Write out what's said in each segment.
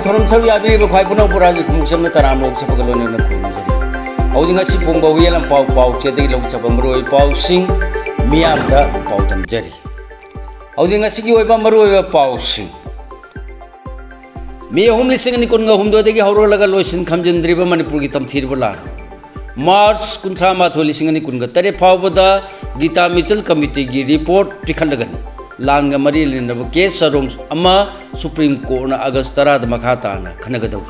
Theorem सब यादरी बखाई पुना पुरा की खुमसम तराम लोग चपगलोने न खुमजरी औदिंग असि पोंबा हुयेलम पाउ पाउ चेदगी लोग चपमरोय पाउ सिंग मियामदा पाउ तमजरी औदिंग असि की ओइबा मरोय पाउ सिंग मे होम लिसिंग नि कुनगा हुमदो देगी हौरो लगा लोइसिन खमजिंद्रिबा मणिपुर की तमथीरबा ला मार्च कुंथ्रा माथो लिसिंग नि कुनगा तरे फावबदा गीता मितल कमिटी की रिपोर्ट पिखलगन लांगा मरी लिनब केस सरोम अमा सुप्रीम कोर्ट ना अगस्त 10 मखा ताना खनगदौ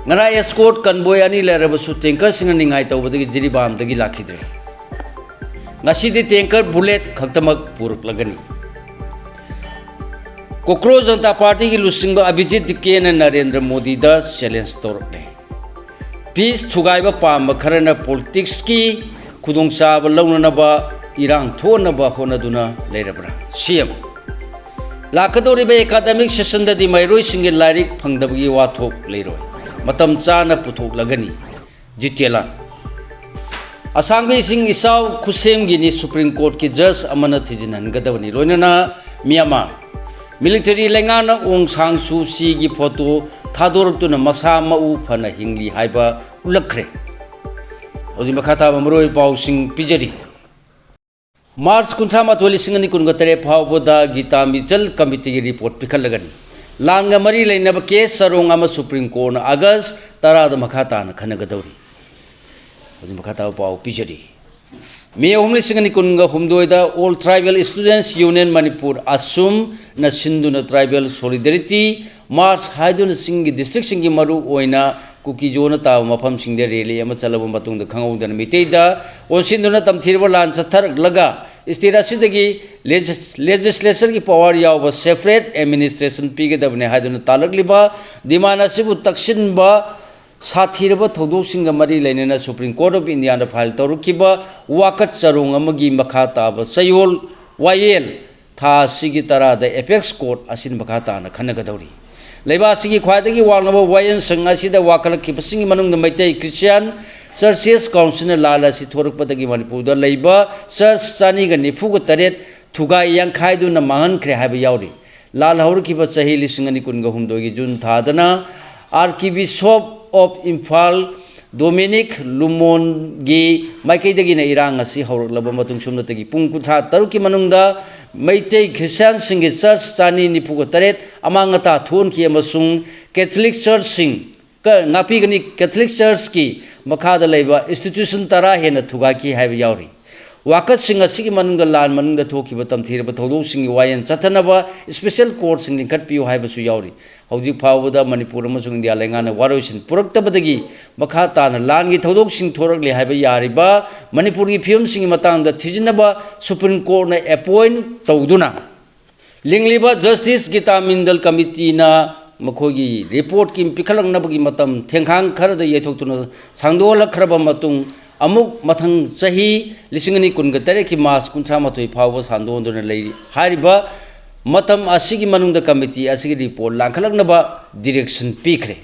ngara escort convoy ani lerabsu tanker singa ningai tawbadagi jiribam dagi lakhidre ngasi di tanker bullet khaktamak puruk lagani kokro Janata Party की लुसिंग अभिजीत केन नरेंद्र मोदी दा चैलेंज तौरने पीस थुगाइबा पाम खरना पॉलिटिक्स की खुदोंसाब लौननबा इरांग थोनबा होनदुना लेरबरा सीएम लाखदोरिबा एकेडमिक सेशन ददि मैरोय सिंगे लारिक फंगदबगी वाथोक लेरोय मतम चाना पुथोक लगनी जितेला असांगी सिंग इसाव खुसेम गिनी सुप्रीम कोर्ट की जज अमन थिजिनन गदवनी लोइनना मियामा मिलिटरी लेंगाना ओंग सांगसु सी की फोटो थादोरतुना मसा मउ फना हिंगली हाइबा उलखरे ओजि मखाता मरोय पाउसिंग पिजरी मार्च कुंथ्रा माथोली सिंगनी कुनगतरे फावबदा गीता मिचल कमिटी की रिपोर्ट पिखलगनी लांगा मरी लेनब केस सरोंग अमा सुप्रीम कोर्ट अगस्त 10 मखा ताना खनगदौरी ओजि मखाता पाउ पिजरी मे होमले सिंगनी कुनगा हुमदोयदा all tribal students union Manipur असुम न सिंधुना ट्राइबल सॉलिडरिटी मार्च हाइदुन सिंगी डिस्ट्रिक्ट सिंगी मरु ओइना कुकी जोना ता मफम सिंगदे रैली अमा चलब मतुंग द खंगौदन मितेदा ओसिंदुना तमथिरबा लान चथरक लगा स्टेट असिदगी लेजिस्लेचर की पावर याव सेपरेट एडमिनिस्ट्रेशन पीगदबने हाइदुना तालकलिबा डिमांड असिबु तक्सिनबा साथीरब थौदोसिंग मरी लेनेना सुप्रीम कोर्ट ऑफ इंडिया ना फाइल तौरुकिबा वाकट चरोंग अमगी मखा ताब सयोल वायल था सिगी तरा द एपेक्स कोर्ट असिन मखा ताना खनगदौरी लेबासिगी ख्वादगी वांगब वायन संग असिदा वाकलखिबसिंगी मनुंग मैतै क्रिश्चियन चर्चेस काउंसिल लाला सि थोरकपदगी मणिपुर द लेबा चर्च चानीगा निफुग तरेत थुगा यांखाइदुना माहनख्रे हाबा यावरी लाल हौरखिबा चही लिसिंग अनि कुनगा हुमदोगी जुन थादना आर्किबिशप ऑफ इम्फाल डोमिनिक लुमोनगी माइकैदगी इरांग असी हौरकलब मतुंग सुमनतगी पुंग कुंथ्रा तरुक की मनुंगदा मैतै क्रिश्चियन सिंगे चर्च चानी निफुग तरेत अमांगता थोनखी अमसुंग कैथोलिक चर्च सिंग नापीगनी कैथोलिक चर्च की मखाद लेबा इंस्टीट्यूशन तरा हेन थुगाकी हाइब यावरी वाकत सिंग असिगी मनुंग लान मनुंग थोखिबा तमथीरबा थौदोक सिंगी वायन चथनबा स्पेशल कोर्ट सिंग लिंखटपियो हाइबसु यावरी हौजिक फावबदा मणिपुर अमसुंग इंडिया लेंगाना वारोइसिन पुरक्तबदगी मखा ताना लानगी थौदोक सिंग थोरकले हाइबा यारिबा मणिपुर की फिल्म सिंगी मतंगदा थिजिनबा सुप्रीम कोर्ट ना अपॉइंट तौदुना लिंगलिबा जस्टिस गीता मिंदल कमिटी ना मखोगी रिपोर्ट की पिखलंगनबगी मतम थेंखांग खरद येथोक्तुना सांदोलखरबा मतुंग अमुक मथंग चही लिसिंगनी कुनगा तरे की मास कुंथ्रा मथोई फावबा सांदोंदुना लेरी हारिबा मतम असिगी मनुंगदा कमिटी असिगी रिपोर्ट लांखलंगनबा डायरेक्शन पीखरे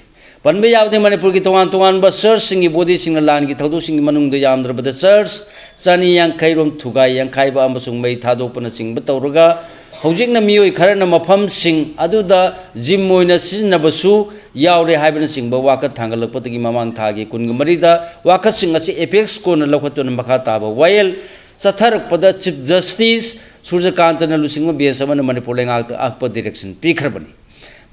पनबे यावदे मणिपुर की तोवान तोवान बा चर्च सिंगी बॉडी सिंग लान की थौदो सिंगी मनुंगदा यामद्रबदा चर्च चानी यांखैरोम थुगाई यांखाइबा अमसुंग मै थादोकपना सिंगबा तौरगा हौजिकना मियोय खरना मफम सिंग अदुदा जिम मोइना सिजनबसु यावरे हाइबना सिंगबा वाकत थांगलपतगी ममांग थागी कुनगा मरिदा वाकत सिंग असि एपेक्स कोना लखतुना मखा ताबा वायल चथरकपदा चीफ जस्टिस सूर्यकांतना लुसिंगबा बेसमना मणिपुर लेंगाक आकपा डायरेक्शन पीखरबनी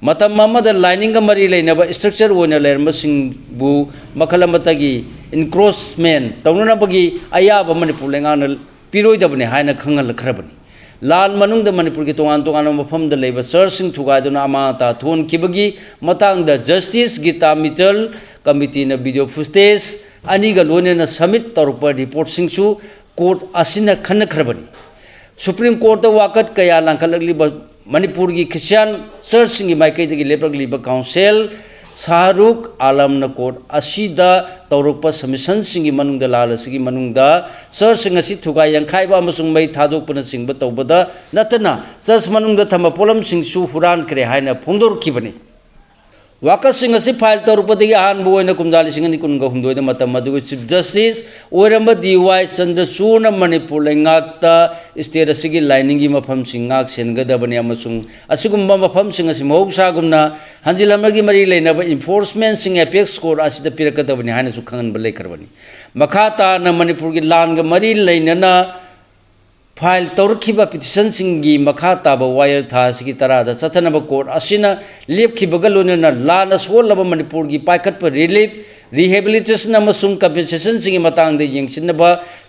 मतम ममदा लाइनिंग मरी लेनबा स्ट्रक्चर ओइना लेरमबा सिंगबु मखलमतगी इनक्रोचमेंट तौननबगी अयाबा मणिपुर लेंगाना पिरोइदबने हाइना खंगलखरबनी लाल मनुंग मणिपुर की तोान तोान मफम चर्च सिंग थुगादुना अमाता थोनखिबगी मतंगदा जस्टिस गीता मिचल कमिटी ना वीडियो फुटेज अनिगा लोनेना सबमिट तौरप रिपोर्ट सिंगसु कोर्ट असिना खनखरबनी सुप्रीम कोर्ट वाकत कया लांखलगलिबा मणिपुर की क्रिश्चियन चर्च सिंगी माइकैदगी लेपरगलिबा काउंसिल शाहरुख आलम न कोर्ट असिदा तौरप सबमिशन सिंगी मनुंगदा लाल सिंगी मनुंगदा चर्च सिंग असि थुगा यांखाइबा अमसुंग मै थादोकपना सिंगबा तौबदा नतना चर्च मनुंगदा थमा पोलम सिंगसु हुरान करे हाइना फोंदोरखिबनी वाकसिंग असी फाइल तौरपदगी अहानबो ओइना कुमजा लिसिंग अनि कुनगा हुमदोइदा मतम मदुगु चीफ जस्टिस ओइरंबा DY चंद्रचूड़ मणिपुर लेंगाक्ता स्टेट असिगी लाइनिंगी मफम सिंगाक सेनगदबनी अमसुंग असिगुम्बा मफम सिंग असि महौसागुमना हंजिलमगी मरी लेनबा इन्फोर्समेंट सिंग एपेक्स कोर्ट असिदा पिरकदबनी हाना सु खंगन बले करबनी मखाता न मणिपुर की लानगा मरी लेनना फाइल तौरखिबा पिटिशन सिंगी मखा ताबा वायर था सिगी तरादा चथनब कोर्ट असिना लेपखिबगा लोनना लाना सोलबा मणिपुर की पाइखट पर रिलीफ रिहेबिलिटेशन अमसुंग कंपेंसेशन सिंगी मतंगदे यंगसिनबा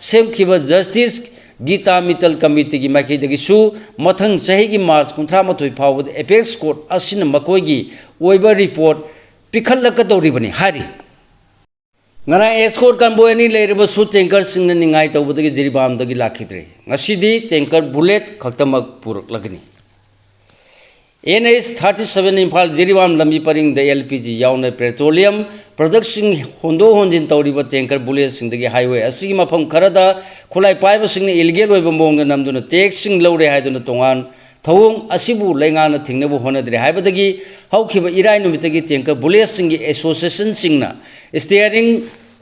सेमखिबा जस्टिस गीता मित्तल कमिटी की माइकैदगी सु मथंग चही की मार्च 38 फावद एपेक्स कोर्ट असिना मकोइगी ओइबा रिपोर्ट पिखलकदौरिबनी हारी ngana escort convoy ni leiribsu tanker singna ningai tawbudagi jiribamdagi lakhidre ngasidi tanker bullet khaktamak puraklagni NH 37 Imphal jiribam lambi paring the LPG yauna petroleum production hondo honjin tawriba tanker bullet singdagi highway asigi mafam kharada khulai paiba singna illegal oiba mongna namduna tax sing lawre haiduna tongan thawung asibu laingana thingnabu honadre haibadagi haukiba irai numitagi tanker bullet singi association singna steering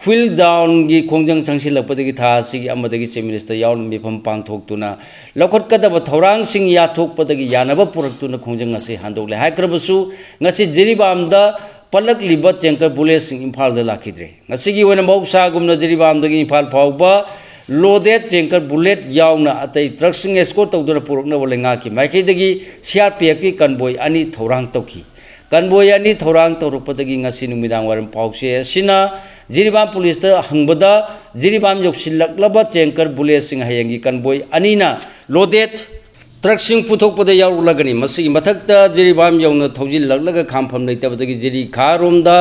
wheel down gi khongjang changsilakpadagi tha sigi amadagi chief minister yaun mifam pangthoktuna lokhotkadaba thorang sing yathokpadagi yanaba puraktuna khongjang ase handokle haikrabasu ngasi jiribamda palak liba tanker bullet sing imphal da lakhidre ngasi gi wena mausa gumna jiribamdagi imphal phawba loaded tanker bullet yauna atai truck sing escort tawduna purukna bolenga ki maikidagi CRPF ki convoy ani thorang tawki convoy ani thorang tawruppadagi ngasi numidang waram pause asina jiribam police ta hangbada jiribam yoksilaklaba tanker bullet sing hayangi convoy anina loaded truck sing puthokpada yaulagani masi mathakta jiribam yauna thojil laklaga khampham leitabadagi jiri kharomda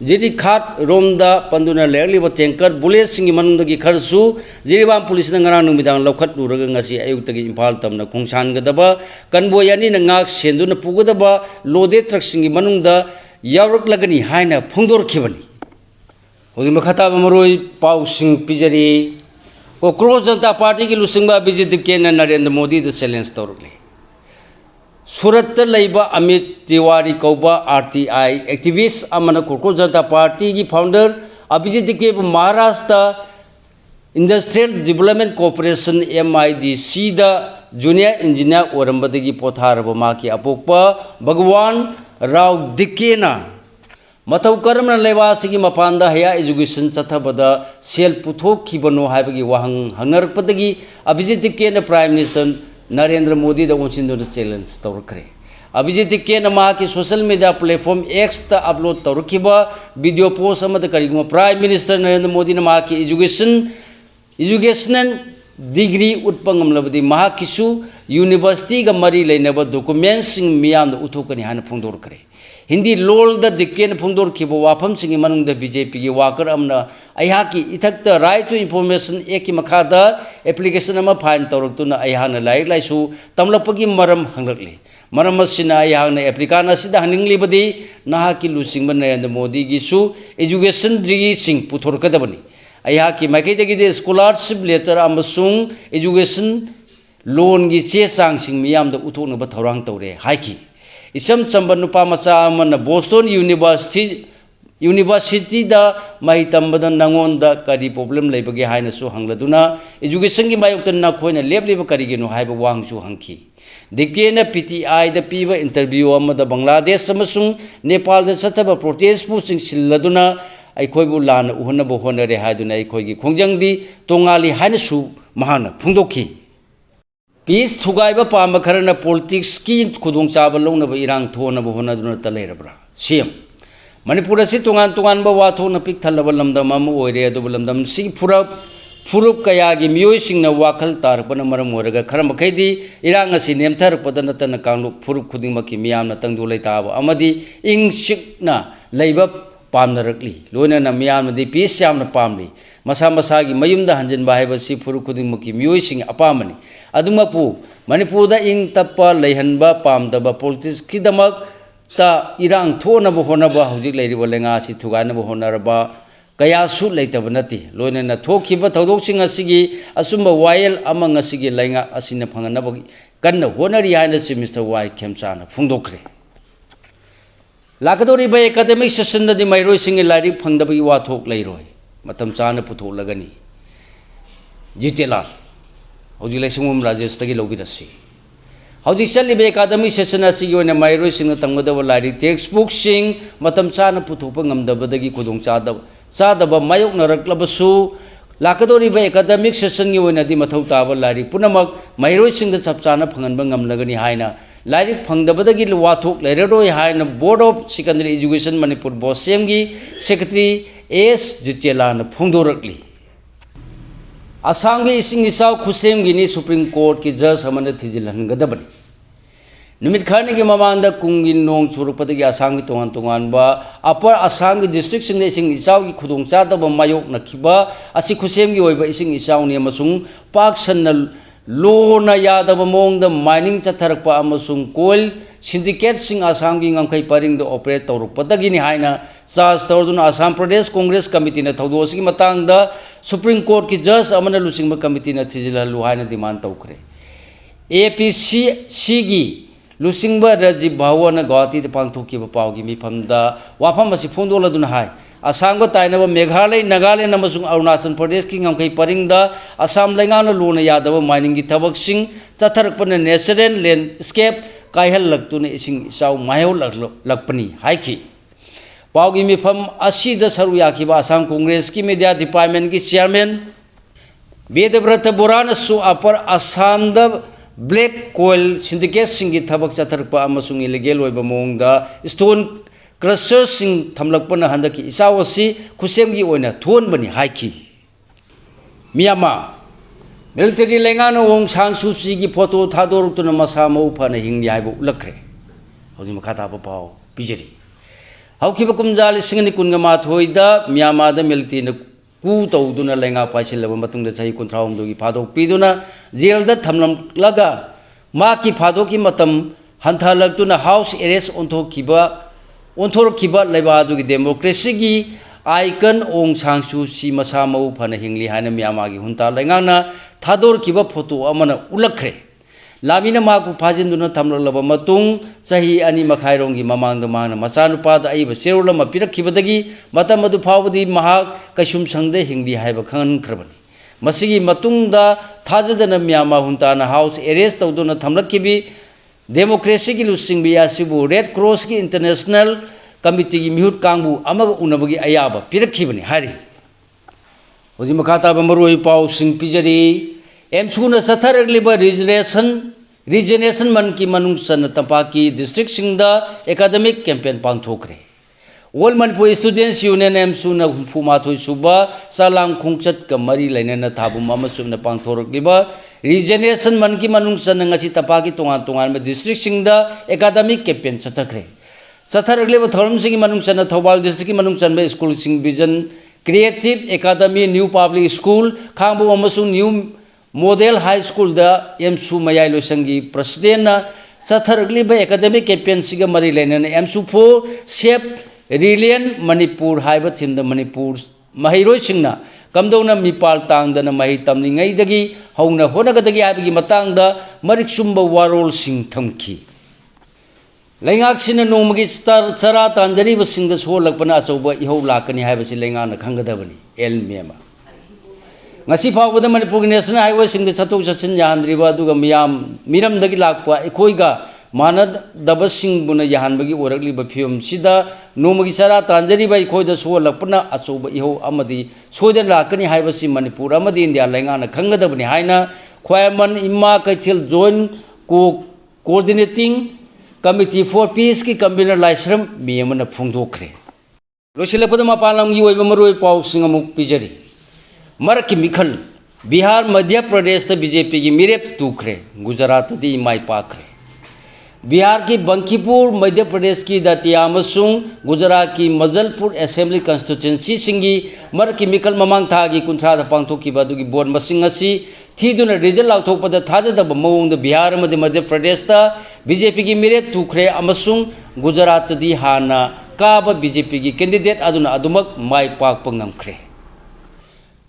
jiri khat romda panduna legliba tanker bullet sing manungdagi kharsu jiribam police na ngara numidang lokhat luraga ngasi ayuktagi imphal tamna khongsan gadaba convoy ani na ngak senduna pugadaba loaded truck sing manungda yauraklagani haina phongdorkhibani होगी मखता मरोई पाउसिंग पिजरी cockroach Janata Party की लुसिंगबा BJP के नरेंद्र मोदी द challenge तौरले सूरत लैबा अमित तिवारी कौबा RTI activist Aman cockroach Janata Party की founder Abhijeet के Maharashtra industrial development corporation MIDC द जूनियर इंजीनियर ओरंबदगी पोथारब माकी अपोकपा भगवान राव दिकेना मतौ करमना लेवासिगी मपानदा हया एजुकेशन चथबदा सेल पुथोखिबनो हाइबगी वाहंग हंगरपदगी अभिजीत दिकेना प्राइम मिनिस्टर नरेंद्र मोदी द ओनसिंदो चैलेंज तौरखरे अभिजीत दिकेना माकी सोशल मीडिया प्लेटफॉर्म X ता अपलोड तौरखिबा वीडियो पोस्ट अमद करिगो प्राइम मिनिस्टर नरेंद्र मोदी न माकी एजुकेशनल डिग्री उत्पंगमलबदी महाकिसु यूनिवर्सिटी ग मरी लेनब डॉक्यूमेंट्स सिंग मियाम द उथोकनी हान फोंदोरखरे हिंदी लोल द दिकेन फोंदोर खिबो वाफम सिंगी मनुंग द बीजेपी की वाकर अमना अया की इथक द राइट टू इंफॉर्मेशन एक की मखादा एप्लीकेशन अमा फाइन तौरक्तुना अयाना लाइक लाइसु तमलपगी मरम हंगलकले मरम असिना अयाना एप्लीकान असिदा हनिंगलिबदी नहा की लुसिंग नरेंद्र मोदी की सु एजुकेशन डिग्री सिंग पुथोरकदबनी अया की माइकैदगी दे स्कॉलरशिप लेटर अमसुंग एजुकेशन लोन की चे चांग सिंग मियाम द उथोनब थौरांग तौरे हाइकी इसम चंबन नुपा मचा अमन बोस्टन यूनिवर्सिटी दा माहि तंबद नंगोन दा करी प्रॉब्लम लेबगे हाइनसु हंगलदुना एजुकेशन की मायुक्त नखोइना लेबलेब करिगेनो हाइब वांगसु हंखी दिकेना PTI दा पीब इंटरव्यू अमद बांग्लादेश अमसुंग नेपाल दा सतब प्रोटेस्ट पु सिंगसिल्लदुना अखोइबु लान उहनबो होनरे हाइदुना अखोइगी खोंजंगदी तोंगाली हाइनसु महान फुंदोखी पीस थुगाइब पाम खरना पॉलिटिक्स की खुदों चाब लौनब इरांग थोनब होनदुना तलेरब्रा सीएम मणिपुर से तोंगान तोंगानब वाथोन पिक थलब लमदम अम ओइरे अदुब लमदम सि फुरुप कया की मियोय सिंगना वाखल तारपन मरम ओरगा खरम खैदी इरांग असि नेमथरपद नतन कांगलु फुरुप खुदिंगमकी मियामना तंगदु लेताब अमदी इंग सिकना लैब पामनरकली लोनना मियामदी पीस यामना पामली मसा मसा की मयुमदा हंजनबा हाइबसि फुरुप खुदिंगमकी मियोय सिंग अपामनी अदुमपु मणिपुर दा इंग तप्पा लैहनबा पामदबा पॉलिटिक्स की दमक ता इरांग थोनब होनबा हौजिक लैरिब लेंगा सि थुगानब होनरबा कयासु लेतब नति लोइनना थोखिबा थौदोकसिंग असिगी असुंबा वायल अमंग असिगी लैंगा असिना फंगनब कन्न होनरी हाइना चीफ मिनिस्टर वाई खेमचाना फुंदोखरे लाकदोरिबा एकाडेमिक सेशनदि मैरोइसिंग लाइरिक फंगदबगी वाथोक लैरोय मतम चाना पुथोलगनी जितेलाल हौजी लेसिंगम राजेशदगी लौबिरसी हौजी चलिब एकाडेमिक सेशन असिगी ओइना मैरोइसिंग तंगदब लाइरिक टेक्स्ट बुक सिंग मतम चाना पुथोप ngamdabadagi khudong चादब मायोकनरक्लबसु लाकदोरिबा एकाडेमिक सेशन की ओइनादि मथौ ताबा लाइरिक पुनमक मैरोइसिंग चपचाना फंगनबा ngamlagani हाइना लाइरिक फंगदबदगी वाथोक लेररोय हाइना board of secondary education Manipur बोसेम की सेक्रेटरी एस जितेलान फोंदोरकली आसाम के इसिंग इसाव खुसेम गिनी सुप्रीम कोर्ट की जज हमन थिजिलहनगदबनी नुमित खरने की ममांग कुंगी नोंग चुरुपदगी आसाम की तोंगान तोंगानबा अपर आसाम की डिस्ट्रिक्ट सिंग इसिंग इसाव की खुदोंग चादब मायोक नखिबा असि खुसेम की ओइबा इसिंग इसाव नि अमसुंग पाक सन लोना Yadav मोंग the mining चथरकपा अमसुंग coal syndicate सिंग आसाम की ngамखै परिंग द ऑपरेट तौरपदगी नि हाइना चार्ज तौरदुन आसाम प्रदेश कांग्रेस कमिटी न थौदोसगी मतंग द सुप्रीम कोर्ट की जज अमन लुसिंगबा कमिटी न थिजिलहलु हाइना डिमांड तौखरे एपीसी की लुसिंगबा राजीव भावन गुवाहाटी पांथोखिबा पावगी मिफमदा वाफम असि फोंदोलदुन हाय आसाम को ताइनब मेघालय नागालैंड अमसुंग अरुणाचल प्रदेश की ngамखै परिंग द आसाम लैंगाना लोना यादव माइनिंग की थबकसिंग चथरकपन नेचुरल लैंडस्केप कायहलक्तुन इसिंग इसाव मायहलक्पनी हाइखि पावगी मिफम असिद सरु याखिबा आसाम कांग्रेस की मीडिया डिपार्टमेंट की चेयरमैन वेदव्रत बोरानसु अपर आसाम द ब्लैक कोयल सिंडिकेट सिंगी थबक चथरकपा अमसुंग इलीगल ओइबा मोंगदा स्टोन क्रशर सिंग थमलकपना हंदकी इसाव असि खुसेमगी ओइना थोनबनी हाइखि मियामा मिलिटरी लेंगाना ओंग सांगसुची की फोटो थादोरक्तुना मसा मौ फना हिंगि हाइबो उलखरे हौजि मखा ताबा पाव पिजरी हौखिबा कुमजा लिसिंग नि कुनगा माथोइदा मियामा द मिलिटरी न कू तौदुना लेंगा पाइसिलबा मतुंगदा सही 39 की फादोक पिदुना जेल द थमलमलगा माकी फादोकी मतम हंथालक्तुना हाउस एरेस्ट ओंथोरखिबा लेबादु की डेमोक्रेसी की आइकन ओंग सांगसुची मसा मौ फना हिंगली हाइना मियामा की हुंता लेंगाना थादोरखिबा फोटो अमना उलखरे लामिना माकु फाजिंदुना थमललब मतुंग सही अनि मखाइरोंगी ममांग द माना मचानुपाद आइब सेरुलम पिरखिबदगी मतम मदु फावदी महाक कैसुम संगदे हिंगली हाइब खंगनख्रबनी मसिगी मतुंग द थाजदना मियामा हुंताना हाउस एरेस्ट तौदुना थमलखिबी डेमोक्रेसी की लुसिंग बियासिबु रेड क्रॉस की इंटरनेशनल कमिटी की मिहुत कांगबु अमग उनबगी अयाबा पिरखिबनी हारि होजि मखाता बमरोय पाव सिंग पिजरी एमसुना सथरगलिबा रीजनेशन मन की मनुंग सन तंपाकी डिस्ट्रिक्ट सिंग द एकेडमिक कैंपेन पांथोखरे ऑल मणिपुर स्टूडेंट्स यूनियन एमसुना हुफुमाथोय सुबा चालांग खुंगचत का मरी लेनेना थाबुम अमसुना पांथोरगलिबा रीजनेशन मन की मनुंग सन ngasi तंपाकी तोंगान तोंगान में डिस्ट्रिक्ट सिंग द एकेडमिक कैंपेन चथखरे चथरगलिबा थौरम सिंग मनुंग सन थौबाल डिस्ट्रिक्ट की मनुंग सन में स्कूल सिंग vision creative academy new public school खांबो अमसुंग न्यू मॉडल हाई स्कूल द एमसु मयाई लोसंगी प्रेसिडेंट चथरगलिबा एकेडमिक कैंपेन सिगा मरी लेनेना एमसु फो सेफ रिलियन मणिपुर हाइबा थीम द मणिपुर महिरोय सिंगना कमदौना मिपाल तांगदना मही तमनिंगैदगी हौना होनगदगी हाइबगी मतंग द मरिक सुंबा वारोल सिंग थमखी लैंगाक्सिना नोमगी चरा तांजरीबा सिंग द सोलकपना अचौबा इहौ लाकनी हाइबसी लैंगाना खंगदबनी एल मेमा ngasi फावबद मणिपुर नेशनल हाईवे सिंग चतुक चसिन यानद्रिबा दुगा मिरमदगी लाकपा एखोइगा मानदब सिंगबुना यानबगी ओरकलिबा फियम सिदा नोमगी चरा तांजरीबा एखोइदा सोलकपना अचौबा इहौ अमदी सोइदन लाकनी हाइबसी मणिपुर अमदी इंडिया लैंगाना खंगदबनी हाइना ख्वायमन इम्मा कैथिल joint coordinating committee for peace की कन्वीनर लाइसरम मियमना फोंदोखरे लोसिलपद मपालमगी ओइबा मरोय पाव सिंग अमुक पिजरी मरक की मिखल बिहार मध्य प्रदेश बीजेपी की मिरेप तूखरे गुजरात माई पाखरे बिहार की बंकीपुर मध्य प्रदेश की दतिया गुजरात की मजलपुर असेंबली कंस्टिट्यूएंसी सिंगी मरक की मिखल ममांग थागी कुंथ्राद पांथोखिबा दुगी बोर्ड मसिंग असि थीदुना रिजल्ट लाउथोकपद थाजदब मौंग बिहार मध्य प्रदेश बीजेपी की मिरेप तूखरे अमसुंग गुजरात हाना काब बीजेपी की कैंडिडेट अदुना अदुमक माई पाकप ngamkhre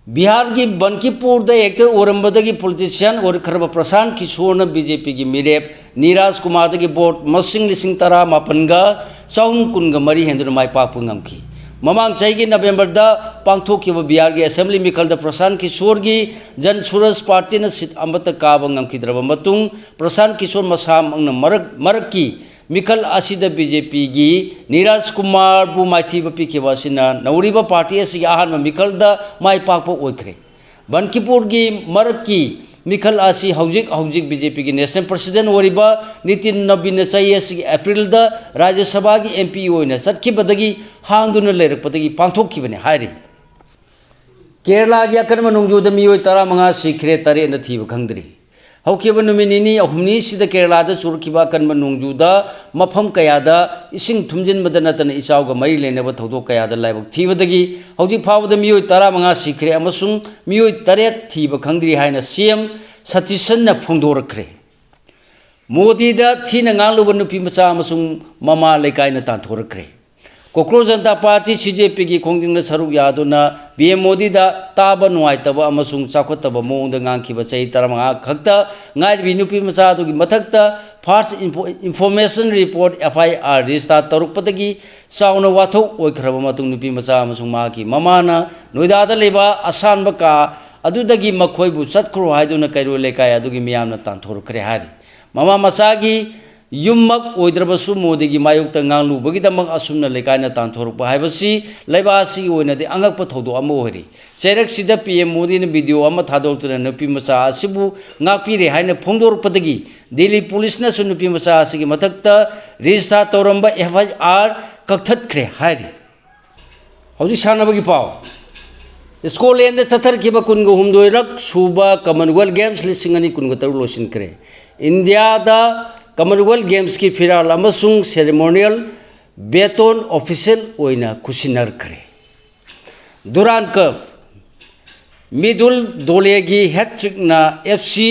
बिहार की बनकीपुर एक्टर ओरंबदगी पॉलिटिशियन और खरब प्रशांत किशोर बीजेपी की मिरेप नीराज कुमार की वोट मसिंग लिसिंग तरा मापनगा चाउन कुनगा मरी हेंदुन माई पाकपु ngamki ममांग चाही की नवंबर दा पांगथोकिबा बिहार की असेंबली मिखल दा प्रशांत किशोर की जन सूरज पार्टी ने सीट अमत काबा ngamkidraba matung प्रशांत किशोर मसाम मरक की मिखल असिद बीजेपी की नीराज कुमार बु माइथीब पीखिबासिना नौरीबा पार्टी असि अहान मिखल दा माई पाकपो ओइखरे बनकीपुर की मरक की मिखल असी हौजिक बीजेपी की नेशनल प्रेसिडेंट ओरिबा नितिन नबीन चाही असि अप्रैल दा राज्यसभा की एमपी ओइना चटखिबदगी हांगदुना लेरकपदगी पांथोखिबने हाइरि केरला की अकनम नोंजुद मियोय 15 सिखरे 3 न थीब खंगद्री हौखिबा नुमिनिनी अहुमनी सिदा केरला दा चुरखिबा अकनम नोंजुदा मफम कयादा इसिंग थुमजिनबदा नतन इचाउगा मरी लेनबा थौदो कयादा लाइबक थीबदगी हौजिक फावदा मियोय 15 सिखरे अमसुंग मियोय 3 थीब खंगद्री हाइना सीएम सतीशन फोंदोरखरे मोदी दा थीना nganglुबा नुपी मचा अमसुंग mama लेकायना तांथोरखरे cockroach Janata party CJP की खोंदिंग सरुक यादुना बीएम मोदी दा ताबा नुआइतबा अमसुंग चाखोतबा मोंग गांखिबा चही 15 खक्ता ngai नुपी मचा दुगी मथक्ता फर्स्ट इंफॉर्मेशन रिपोर्ट एफआईआर रिस्टा तरुकपदगी चाउना वाथोक ओइखरबा मतुंग नुपी मचा अमसुंग माकी ममाना नोइदादा लेबा असानबा का अदुदगी मखोइबु चतखरो हाइदुना कैरो लेकाय अदुगी मियामना तांथोरखरे हारि ममा मचागी युमक ओइद्रबसु मोदी की मायुक्त nganglुबगीदमक असुमना लेकायना तांथोरप हाइबसी लेबासी ओइनदि अंगकप थौदो अम ओहरि चेरक सिदा पीएम मोदी ने वीडियो अम थादोरतुना नुपी मचा असिबु ngapiरे हाइना फोंदोरपदगी दिल्ली पुलिस ने नुपी मचा असिगी मथक्ता रजिस्टर तौरंबा एफआईआर कक्थत्खरे हाइरि हौजि सानबगी पाव स्कॉटलैंड चथरखिबा 19 सूबा कॉमनवेल्थ गेम्स 2013 लोसिनखरे इंडिया दा कॉमनवेल्थ गेम्स की फिराल अमसुंग सेरेमोनियल बेटन ऑफिशियल ओइना खुसिनरखरे दुरान कप मिडुल दोलेगी हैट्रिक ना एफसी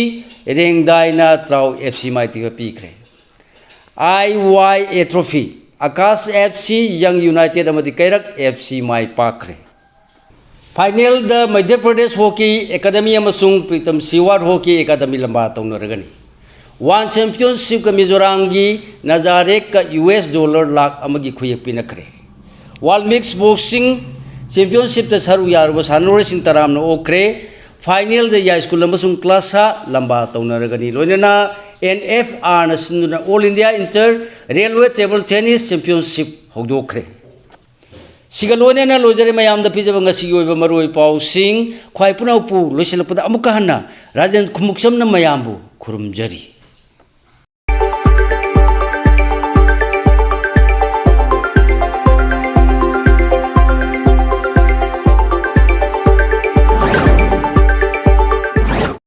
रेंगदाइना ट्राउ एफसी माइतीबा पीखरे IYA trophy Akash FC young united अमदी कैरक एफसी माई पाखरे फाइनल द मध्य प्रदेश हॉकी एकेडमी अमसुंग प्रीतम सिवार हॉकी एकेडमी लंबा तौनरगनी वन चैंपियनशिप का मिजोराम की नजारेक का $1 लाख अमगी खुयक पिनखरे वर्ल्ड मिक्स बॉक्सिंग चैंपियनशिप द सरू यारब सानोरेसिंग तरामन ओखरे फाइनल द या स्कूल अमसुंग क्लास लंबा तौनरगनी लोइनना एनएफआर न सिंदुना all India inter railway table tennis championship हौदोखरे सिगलोनेना लोजरे मयामदा पिजब ngasi ओइबा मरोइ पाउसिंग ख्वाइ पुनाउपु लोइसिलपदा अमुका हन्ना राजन खुमुक्समना मयामबु खुरुमजरी।